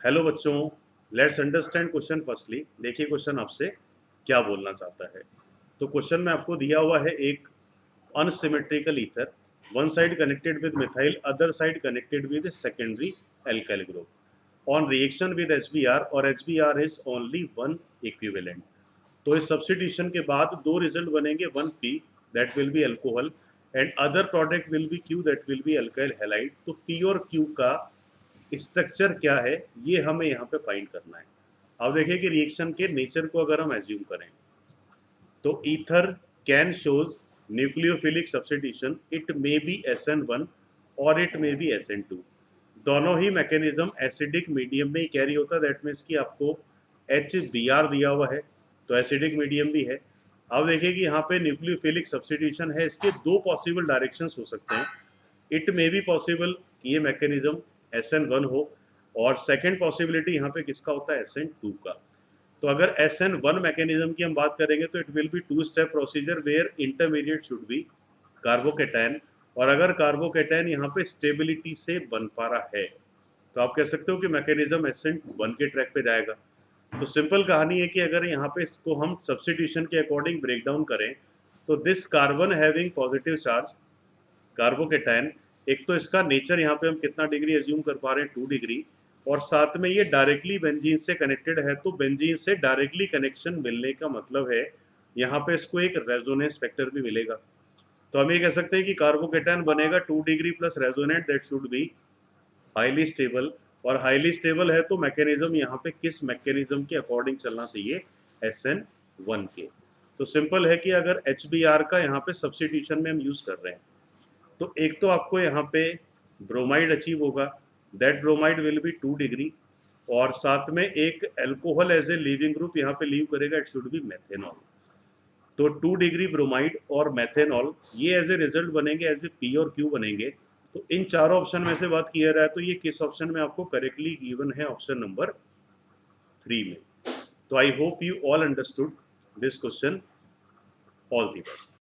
Hello बच्चों, let's understand question firstly. देखिए question आपसे क्या बोलना चाहता है। तो क्वेश्चन में आपको दिया हुआ है एक unsymmetrical ether, one side connected with methyl, other side connected with secondary alkyl group on reaction with HBr और HBr is only one equivalent. तो इस सब्स्टिट्यूशन के बाद दो रिजल्ट बनेंगे, one P that will be alcohol and other product will be Q that will be alkyl halide. तो P और Q का स्ट्रक्चर क्या है ये हमें यहाँ पे फाइंड करना है। अब देखिए कि रिएक्शन के नेचर को अगर हम एज्यूम करें तो ether can shows nucleophilic substitution, it may be SN1 और इट मे बी SN2। दोनों ही मैकेनिज्म एसिडिक मीडियम में ही कैरी होता है। दैट मीन्स कि आपको HBr दिया हुआ है तो एसिडिक मीडियम भी है। अब देखिए कि यहाँ पे न्यूक्लियोफिलिक सब्स्टिट्यूशन है, इसके दो पॉसिबल डायरेक्शंस हो सकते हैं। इट मे बी पॉसिबल कि ये मैकेनिज्म SN1 हो और सेकेंड पॉसिबिलिटी यहाँ पे किसका होता है, SN2 का। तो अगर SN1 मैकेनिज्म की हम बात करेंगे तो it will be two step procedure where intermediate should be carbocation, और अगर कार्बोकेटायन यहाँ पे स्टेबिलिटी से बन पा रहा है तो आप कह सकते हो कि मैकेनिज्म SN1 के ट्रैक पे जाएगा। तो सिंपल कहानी है कि अगर यहाँ पे इसको हम सब्स्टिट्यूशन के अकॉर्डिंग ब्रेक डाउन करें तो this carbon having positive charge carbocation, एक तो इसका नेचर यहाँ पे हम कितना डिग्री एज्यूम कर पा रहे हैं, 2 डिग्री, और साथ में ये डायरेक्टली बेंजीन से कनेक्टेड है। तो बेंजीन से डायरेक्टली कनेक्शन मिलने का मतलब है यहाँ पे इसको एक रेजोनेंस फैक्टर भी मिलेगा। तो हम ये कह सकते हैं कि कार्बोकेटायन बनेगा 2 degree plus resonant, that should be highly stable. और हाईली स्टेबल है तो मैकेनिज्म यहाँ पे किस मैकेनिज्म के अकॉर्डिंग चलना चाहिए, SN1 के। तो सिंपल है कि अगर HBr का यहाँ पे सब्स्टिट्यूशन में हम यूज कर रहे हैं तो एक तो आपको यहाँ पे ब्रोमाइड अचीव होगा, that bromide will be 2 degree, और साथ में एक alcohol as a leaving group यहाँ पे लीव करेगा, इट शुड बी मेथेनॉल। तो 2 डिग्री ब्रोमाइड और मेथेनॉल ये एज ए रिजल्ट बनेंगे, एज ए P और Q बनेंगे। तो इन चारों ऑप्शन में से बात किया रहा है तो ये किस ऑप्शन में आपको करेक्टली गिवन है, ऑप्शन नंबर 3 में। तो I hope you all understood this question. All the best.